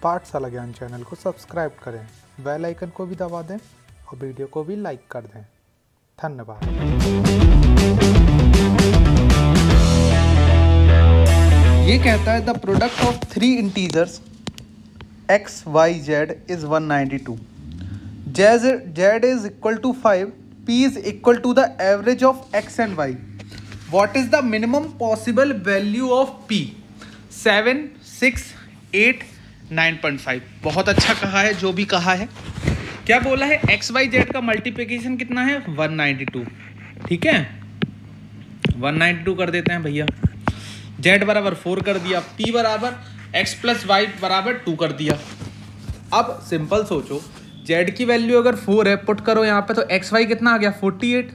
पाठशाला ज्ञान चैनल को सब्सक्राइब करें, बेल आइकन को भी दबा दें और वीडियो को भी लाइक कर दें। धन्यवाद। ये कहता है the product of three integers x, y, z is 192. Z is equal to 5. P is equal to the average of x and y. What is the minimum possible value of P? 7, 6, 8, 9.5. बहुत अच्छा कहा है, जो भी कहा है। क्या बोला है? x, y, z का मल्टीप्लिकेशन कितना है? 192। ठीक है, 192 कर देते हैं भैया। z बराबर 4 कर दिया, p बराबर x प्लस वाई बराबर 2 कर दिया। अब सिंपल सोचो, z की वैल्यू अगर 4 है, पुट करो यहाँ पे, तो एक्स वाई कितना आ गया? 48।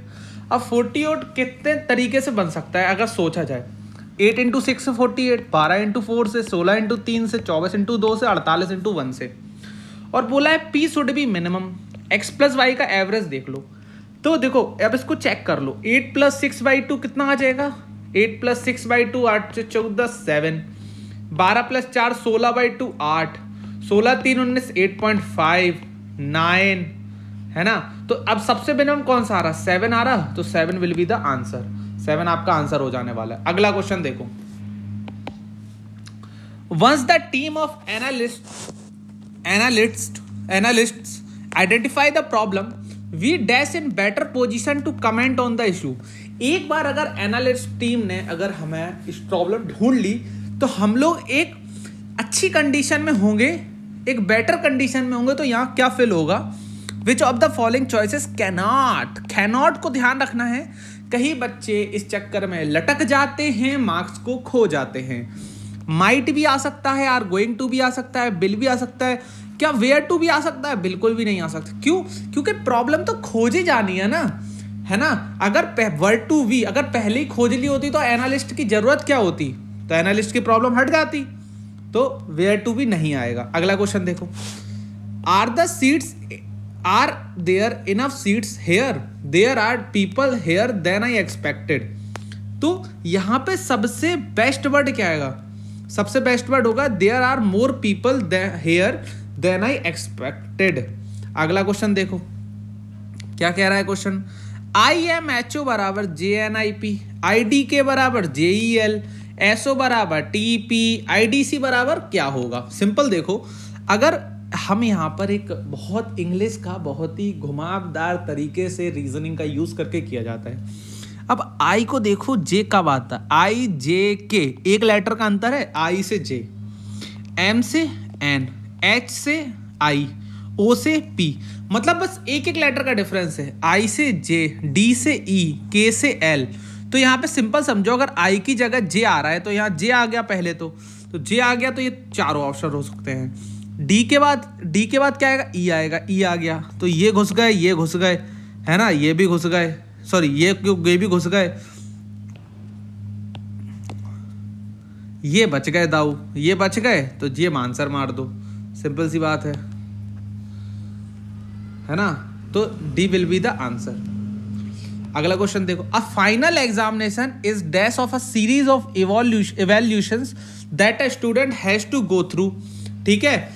अब 48 कितने तरीके से बन सकता है अगर सोचा जाए? 8 इंटू 6 से 48, 12 इंटू 4 से, 16 इंटू 3 से, 24 इंटू 2 से, 48 इंटू 1 से। और बोला है p should be minimum, x plus y का एवरेज देख लो। तो देखो अब इसको चेक कर लो, 8 प्लस 6 बाई 2 कितना आ जाएगा? 8 प्लस 6 बाई 2, 8 से 14, 7, 12 प्लस 4, 16 बाई 2, 8, 16 3 19, 8.5, 9 है ना। तो अब सबसे मिनिमम कौन सा आ रहा? 7 आ रहा, तो 7 विल बी द आंसर। 7 आपका आंसर हो जाने वाला है। अगला क्वेश्चन देखो। Once the team of analysts identify the problem, we dash in better position to comment on the issue. एक बार अगर एनालिस्ट टीम ने अगर हमें इस प्रॉब्लम ढूंढ ली, तो हम लोग एक अच्छी कंडीशन में होंगे, एक बेटर कंडीशन में होंगे। तो यहाँ क्या फिल होगा? Which of the following choices cannot को ध्यान रखना है। कई बच्चे इस चक्कर में लटक जाते हैं, मार्क्स को खो जाते हैं। माइट भी आ सकता है, आर गोइंग टू भी आ सकता है, बिल भी आ सकता है, क्या वेयर टू भी आ सकता है? बिल्कुल भी नहीं आ सकता। क्यों? क्योंकि प्रॉब्लम तो खोजी जानी है ना, है ना। अगर वर्ड टू वी अगर पहले ही खोज ली होती तो एनालिस्ट की जरूरत क्या होती? तो एनालिस्ट की प्रॉब्लम हट जाती, तो वेयर टू भी नहीं आएगा। अगला क्वेश्चन देखो। Are there enough seats here? There are people here then I expected. तो यहां पे सबसे बेस्ट वर्ड क्या आएगा? सबसे बेस्ट वर्ड होगा there are more people here then I expected. अगला क्वेश्चन देखो, क्या कह रहा है क्वेश्चन? IMHO बराबर JNIP, IDK बराबर JEL, SO बराबर TP, IDC बराबर क्या होगा? सिंपल देखो, अगर हम यहाँ पर एक बहुत इंग्लिश का बहुत ही घुमावदार तरीके से रीजनिंग का यूज करके किया जाता है। अब I को देखो, J कब आता है? I, J, K, एक लेटर का अंतर है, I से J, M से N, H से I, O से P, मतलब बस एक एक लेटर का डिफरेंस है। I से J, D से E, K से L। तो यहाँ पे सिंपल समझो, अगर I की जगह J आ रहा है तो यहाँ J आ गया पहले, तो J आ गया, तो ये चारों ऑप्शन हो सकते हैं। D के बाद क्या आएगा? E आएगा, E आ गया, तो ये घुस गए, ये घुस गए, है ना, ये भी घुस गए, सॉरी ये भी घुस गए, ये बच गए दाऊ, ये बच गए, तो ये आंसर मार दो। सिंपल सी बात है ना। तो D will be the answer. अगला क्वेश्चन देखो। A final examination is dash of a series of evaluations that a student has to go through. ठीक है,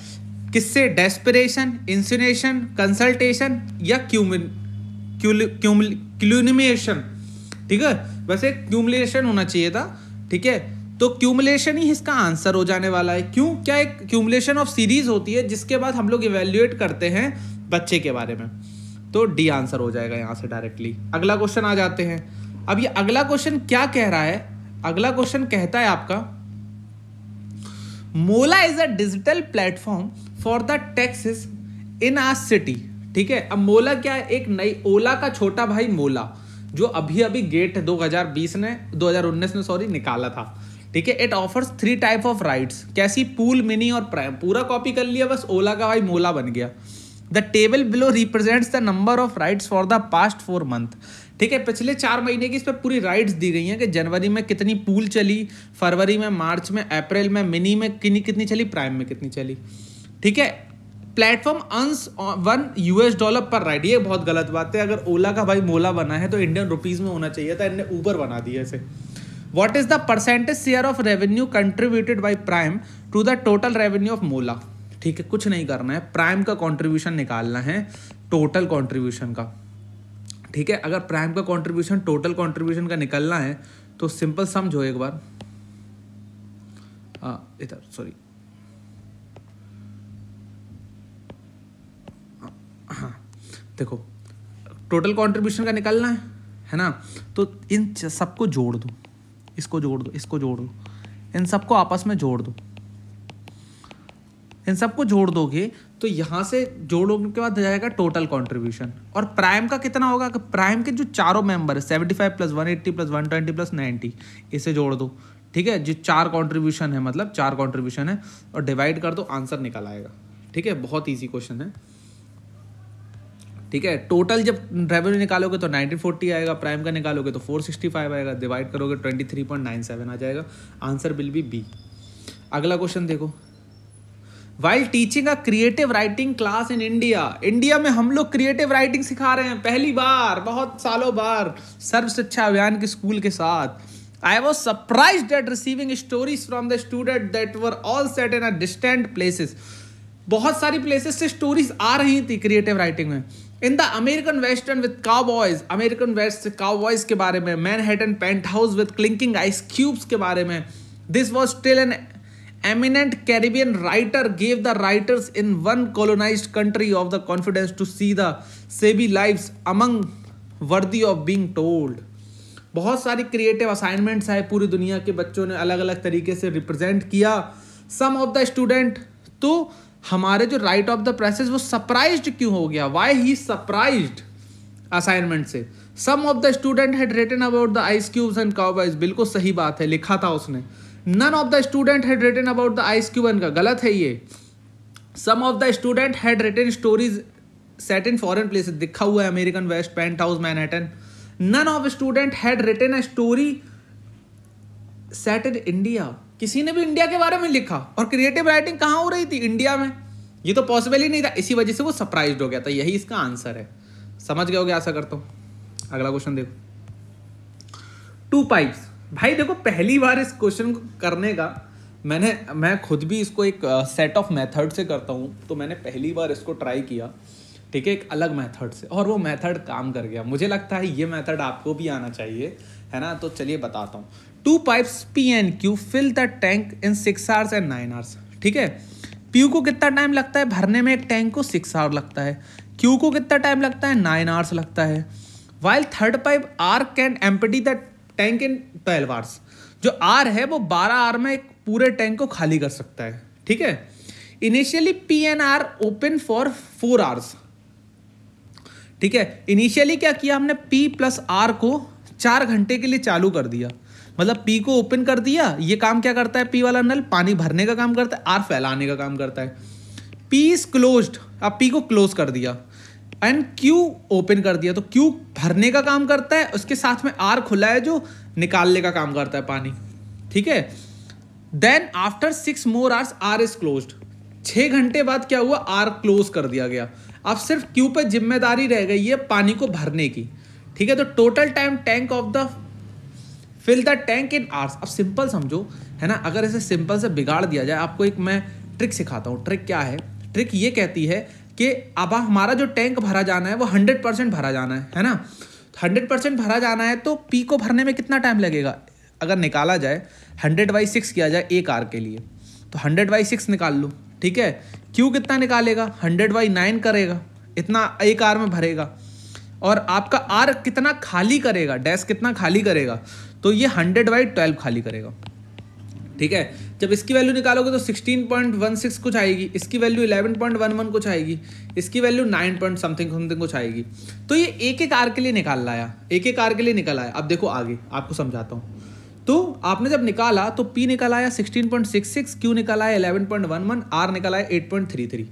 किससे? डेस्पिरेशन, इंसिनेशन, कंसल्टेशन या क्यूमुलेशन। ठीक है, वैसे क्यूमुलेशन होना चाहिए था। ठीक है, तो क्यूमुलेशन ही इसका आंसर हो जाने वाला है। क्यों? क्या एक क्यूमुलेशन ऑफ सीरीज होती है जिसके बाद हम लोग इवेल्युएट करते हैं बच्चे के बारे में। तो डी आंसर हो जाएगा यहां से डायरेक्टली। अगला क्वेश्चन आ जाते हैं। अब ये अगला क्वेश्चन क्या कह रहा है? अगला क्वेश्चन कहता है आपका, Mola is a digital platform for the taxes in a city. ठीक है, अब मोला क्या है? एक नई ओला का छोटा भाई मोला, जो अभी गेट 2019 ने सॉरी निकाला था। ठीक है, it offers 3 type of rides. कैसी? पूल, मिनी और प्राइम। पूरा कॉपी कर लिया, बस ओला का भाई मोला बन गया। The table below represents the number of rides for the past 4 month. ठीक है, पिछले 4 महीने की इस पर पूरी राइड्स दी गई हैं कि जनवरी में कितनी पूल चली, फरवरी में, मार्च में, अप्रैल में, मिनी में कितनी चली, प्राइम में कितनी चली। ठीक है, प्लेटफॉर्म अर्न्स $1 पर राइड। ये बहुत गलत बात है। अगर ओला का भाई मोला बना है तो इंडियन रुपीज में होना चाहिए था, इन्हें ऊबर बना दिया इसे। What is the percentage share of revenue contributed by Prime to the total revenue of Mola? ठीक है, कुछ नहीं करना है, प्राइम का कंट्रीब्यूशन निकालना है टोटल कंट्रीब्यूशन का। ठीक है, अगर प्राइम का कंट्रीब्यूशन टोटल कंट्रीब्यूशन का निकलना है तो सिंपल समझो एक बार, इधर सॉरी, हाँ देखो टोटल कंट्रीब्यूशन का निकलना है ना, तो इन सबको जोड़ दो, इसको जोड़ दो, इसको जोड़ दो, इन सबको आपस में जोड़ दो। इन सबको जोड़ दोगे तो यहाँ से जोड़ोगे के बाद जाएगा टोटल कंट्रीब्यूशन। और प्राइम का कितना होगा, कि प्राइम के जो चारों मेंबर है 75 प्लस 180 प्लस 120 प्लस 90, इसे जोड़ दो। ठीक है, जो 4 कंट्रीब्यूशन है, मतलब 4 कंट्रीब्यूशन है, और डिवाइड कर दो, आंसर निकल आएगा। ठीक है, बहुत ईजी क्वेश्चन है। ठीक है, टोटल जब रेवेन्यू निकालोगे तो 1940 आएगा, प्राइम का निकालोगे तो 465 आएगा, डिवाइड करोगे 23.97 आ जाएगा, आंसर विल बी बी। अगला क्वेश्चन देखो, while teaching a creative writing class in India, India में हम लोग क्रिएटिव राइटिंग सिखा रहे हैं पहली बार, बहुत सालों बार, सर्व शिक्षा अभियान के स्कूल के साथ। I was surprised at receiving stories from the students that were all set in a distant places. बहुत सारी प्लेसेस से स्टोरीज आ रही थी क्रिएटिव राइटिंग में। In the American western with cowboys, American west से काउबॉयज के बारे में, Manhattan penthouse with clinking ice cubes के बारे में। This was still an eminent Caribbean writer gave the writers in one colonized country of the confidence to see the shabby lives among worthy of being told. बहुत सारी creative assignments है, पूरी दुनिया के बच्चों ने अलग अलग तरीके से रिप्रेजेंट किया। सम ऑफ द स्टूडेंट, तो हमारे जो राइट ऑफ द प्रेसेस वो सरप्राइज्ड क्यों हो गया, वाई ही सरप्राइज्ड असाइनमेंट से। Some of the student had written about the ice cubes and cowboys, बिल्कुल सही बात है, लिखा था उसने। None of the student had written about the ice cube and का, गलत है ये। Some of the student had written stories set in foreign places, दिखा हुआ है American west, paint house, Manhattan. None of student had written a story set in India, किसी ने भी इंडिया के बारे में लिखा, और क्रिएटिव राइटिंग कहाँ हो रही थी, इंडिया में। ये तो पॉसिबल ही नहीं था, इसी वजह से वो सरप्राइज्ड हो गया था, यही इसका आंसर है। समझ गए होगे आशा करता हूं। अगला क्वेश्चन देखो, 2 पाइप्स। भाई देखो पहली बार इस क्वेश्चन को करने का मैं खुद भी इसको एक सेट ऑफ मेथड से करता हूँ, तो मैंने पहली बार इसको ट्राई किया, ठीक है, एक अलग मेथड से, और वो मेथड काम कर गया। मुझे लगता है ये मेथड आपको भी आना चाहिए, है ना, तो चलिए बताता हूँ। 2 pipes P and Q fill the tank in 6 hours and 9 hours। ठीक है, P को कितना टाइम लगता है भरने में, एक टैंक को 6 hours लगता है। Q को कितना टाइम लगता है, 9 hours लगता है। While third pipe R can empty the tank in 12 hours, जो R है वो 12 hours में एक पूरे टैंक को खाली कर सकता है। ठीक है, initially P and R open for 4 hours। ठीक है, इनिशियली क्या किया हमने, P प्लस R को 4 घंटे के लिए चालू कर दिया, मतलब P को ओपन कर दिया। ये काम क्या करता है, P वाला नल पानी भरने का काम करता है, R फैलाने का काम करता है। P इज क्लोज्ड, अब P को क्लोज कर दिया, एंड Q ओपन कर दिया, तो Q भरने का काम करता है, उसके साथ में R खुला है जो निकालने का काम करता है पानी। ठीक है, then after 6 more hours R is closed. 6 घंटे बाद क्या हुआ, R क्लोज कर दिया गया। अब सिर्फ Q पे जिम्मेदारी रह गई है पानी को भरने की। ठीक है, तो total time tank of the fill the tank in hours. अब सिंपल समझो, है ना, अगर इसे सिंपल से बिगाड़ दिया जाए, आपको एक मैं ट्रिक सिखाता हूँ। ट्रिक क्या है, ट्रिक ये कहती है कि अब हमारा जो टैंक भरा जाना है वो 100% भरा जाना है ना। 100% भरा जाना है तो P को भरने में कितना टाइम लगेगा, अगर निकाला जाए 100/6 किया जाए 1 hour के लिए, तो 100/6 निकाल लो। ठीक है, Q कितना निकालेगा, 100/9 करेगा, इतना 1 hour में भरेगा। और आपका R कितना खाली करेगा, डैश कितना खाली करेगा, तो ये 100/12 खाली करेगा। ठीक है, जब इसकी वैल्यू निकालोगे तो 16.16 कुछ आएगी, इसकी वैल्यू 11.11 कुछ आएगी, इसकी वैल्यू 9 समथिंग कुछ आएगी। तो ये एक आर के लिए निकाल लाया, एक आर के लिए निकल आया। अब देखो आगे आपको समझाता हूँ। तो आपने जब निकाला तो P निकल आया 16.66, Q निकल आया 11.11, R निकल आया 8.33।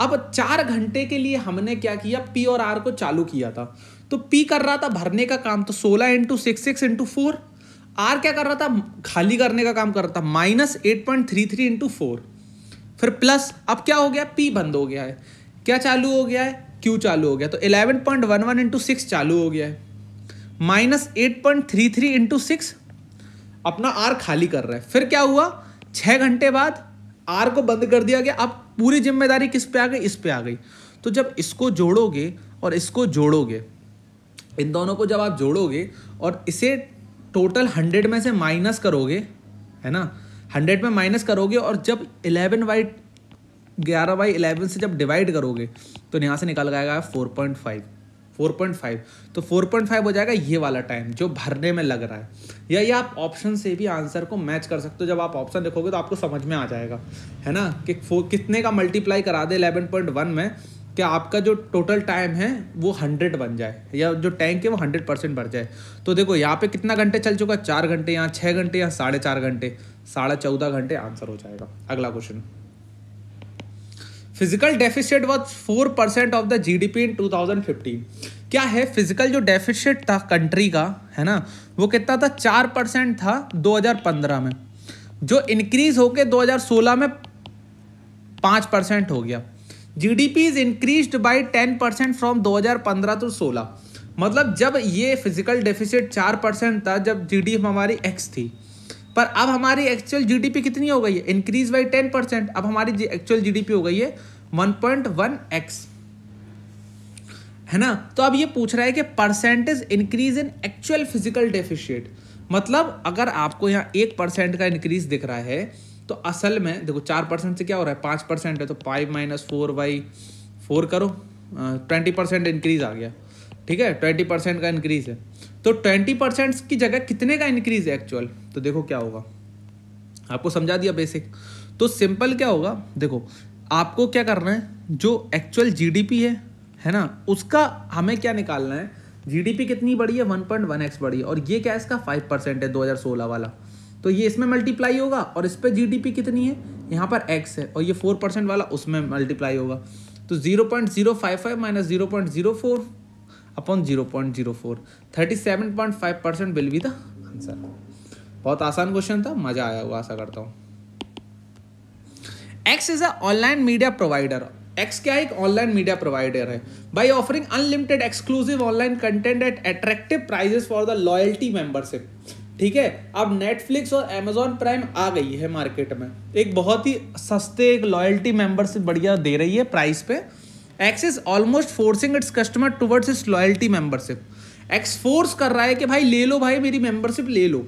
अब 4 घंटे के लिए हमने क्या किया, P और R को चालू किया था। तो P कर रहा था भरने का काम, तो 16 × 66 × 4। R क्या कर रहा था, खाली करने का काम कर रहा था, -8.33 × 4। फिर प्लस, अब क्या हो गया, P बंद हो गया है, क्या चालू हो गया है, Q चालू हो गया, तो 11.11 × 6 चालू हो गया है, -8.33 × 6 अपना R खाली कर रहा है। फिर क्या हुआ, 6 घंटे बाद आर को बंद कर दिया गया, अब पूरी जिम्मेदारी किस पे आ गई, इस पे आ गई। तो जब इसको जोड़ोगे और इसको जोड़ोगे, इन दोनों को जब आप जोड़ोगे और इसे टोटल 100 में से माइनस करोगे, है ना, 100 में माइनस करोगे और जब 11/11 से जब डिवाइड करोगे तो यहाँ से निकल जाएगा 4.5। तो 4.5 हो जाएगा ये वाला टाइम जो भरने में लग रहा है। या ये आप ऑप्शन से भी आंसर को मैच कर सकते हो। जब आप ऑप्शन देखोगे तो आपको समझ में आ जाएगा, है ना, कि कितने का मल्टीप्लाई करा दे 11.1 में, क्या आपका जो टोटल टाइम है वो 100 बन जाए, या जो टैंक है वो 100% भर जाए। तो देखो यहाँ पे कितना घंटे चल चुका, 4 घंटे, यहाँ 6 घंटे, यहाँ 4.5 घंटे, 14.5 घंटे आंसर हो जाएगा। अगला question, physical deficit was 4% of the GDP in 2015। क्या है, फिजिकल जो डेफिसिट था कंट्री का, है ना, वो कितना था, 4% था 2015 में, जो इंक्रीज होके 2016 में 5% हो गया। GDP is increased by 10% from 2015 to 16। मतलब जब ये फिजिकल डेफिसिट 4% था, जब जीडीपी हमारी x थी, पर अब हमारी एक्चुअल जीडीपी कितनी हो गई है, इंक्रीज बाय 10%। अब हमारी एक्चुअल जीडीपी हो गई है 1.1x, है ना। तो अब ये पूछ रहा है कि percentage increase in actual physical deficit, मतलब अगर आपको यहाँ 1% का इंक्रीज दिख रहा है तो असल में देखो 4% से क्या हो रहा है, 5% है, तो 5 - 4/4 करो, 20% इंक्रीज आ गया, ठीक है, 20% का इंक्रीज है। तो 20% की जगह कितने का इंक्रीज है एक्चुअल, तो देखो क्या होगा, आपको समझा दिया बेसिक। तो सिंपल क्या होगा, देखो आपको क्या करना है, जो एक्चुअल जीडीपी है ना, उसका हमें क्या निकालना है, जीडीपी कितनी बढ़ी है, 1.1x बढ़ी है, और ये क्या है, इसका 5% है 2016 वाला, तो ये इसमें मल्टीप्लाई होगा, और इस पर जीडीपी कितनी है, यहाँ पर x है, और ये 4% वाला उसमें मल्टीप्लाई होगा। तो 0.055 - 0.04 upon 0.04, 37.5% will be the answer. बहुत आसान क्वेश्चन था, मजा आया होगा, आशा करता हूँ। X is a online media provider. X क्या है, एक ऑनलाइन मीडिया प्रोवाइडर है। By offering unlimited exclusive online content at attractive prices for the loyalty membership, ठीक है। अब नेटफ्लिक्स और Amazon प्राइम आ गई है मार्केट में, एक बहुत ही सस्ते एक लॉयल्टी मेंबरशिप बढ़िया दे रही है प्राइस पे। X is almost forcing its customer towards it's loyalty membership. X force कर रहा है कि भाई ले लो, भाई मेरी मेंबरशिप ले लो।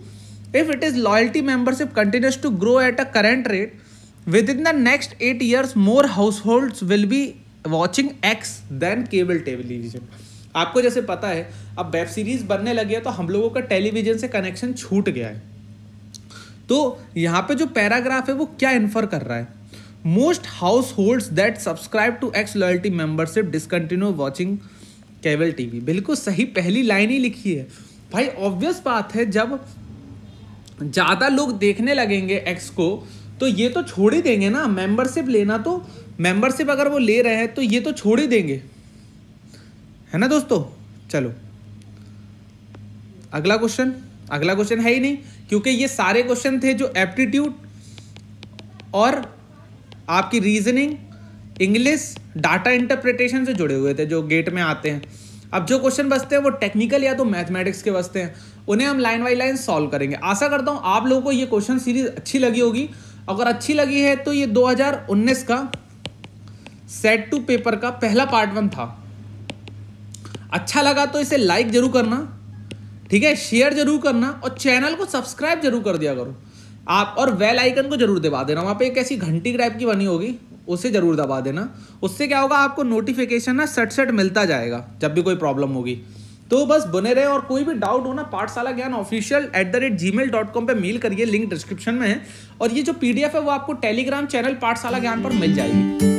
If it is loyalty membership continues to grow at a current rate, within the next 8 years more households will be watching X than cable television। आपको जैसे पता है अब वेब सीरीज बनने लगी है, तो हम लोगों का टेलीविजन से कनेक्शन छूट गया है। तो यहाँ पे जो पैराग्राफ है वो क्या इन्फर कर रहा है, most households that subscribe to X loyalty membership discontinue watching cable TV. बिल्कुल सही, पहली लाइन ही लिखी है भाई। ऑब्वियस बात है, जब ज़्यादा लोग देखने लगेंगे X को तो ये तो छोड़ ही देंगे ना मेंबरशिप लेना। तो मेंबरशिप अगर वो ले रहे हैं तो ये तो छोड़ ही देंगे, है ना दोस्तों। चलो अगला क्वेश्चन है ही नहीं, क्योंकि ये सारे क्वेश्चन थे जो एप्टीट्यूड और आपकी रीजनिंग, इंग्लिश, डाटा इंटरप्रिटेशन से जुड़े हुए थे, जो गेट में आते हैं। अब जो क्वेश्चन बचते हैं वो टेक्निकल या तो मैथमेटिक्स के बचते हैं, उन्हें हम लाइन बाई लाइन सॉल्व करेंगे। आशा करता हूँ आप लोगों को ये क्वेश्चन सीरीज अच्छी लगी होगी। अगर अच्छी लगी है तो ये 2019 का सेट टू पेपर का पहला पार्ट 1 था। अच्छा लगा तो इसे लाइक जरूर करना, ठीक है, शेयर जरूर करना, और चैनल को सब्सक्राइब जरूर कर दिया करो आप, और बेल आइकन को जरूर दबा देना। वहां पे एक ऐसी घंटी टाइप की बनी होगी, उसे जरूर दबा देना। उससे क्या होगा, आपको नोटिफिकेशन ना सट मिलता जाएगा जब भी कोई प्रॉब्लम होगी। तो बस बने रहे, और कोई भी डाउट हो ना पाठशाला ज्ञान ऑफिशियल @gmail.com पे मेल करिए, लिंक डिस्क्रिप्शन में है। और ये जो PDF है वो आपको टेलीग्राम चैनल पाठशाला ज्ञान पर मिल जाएगी।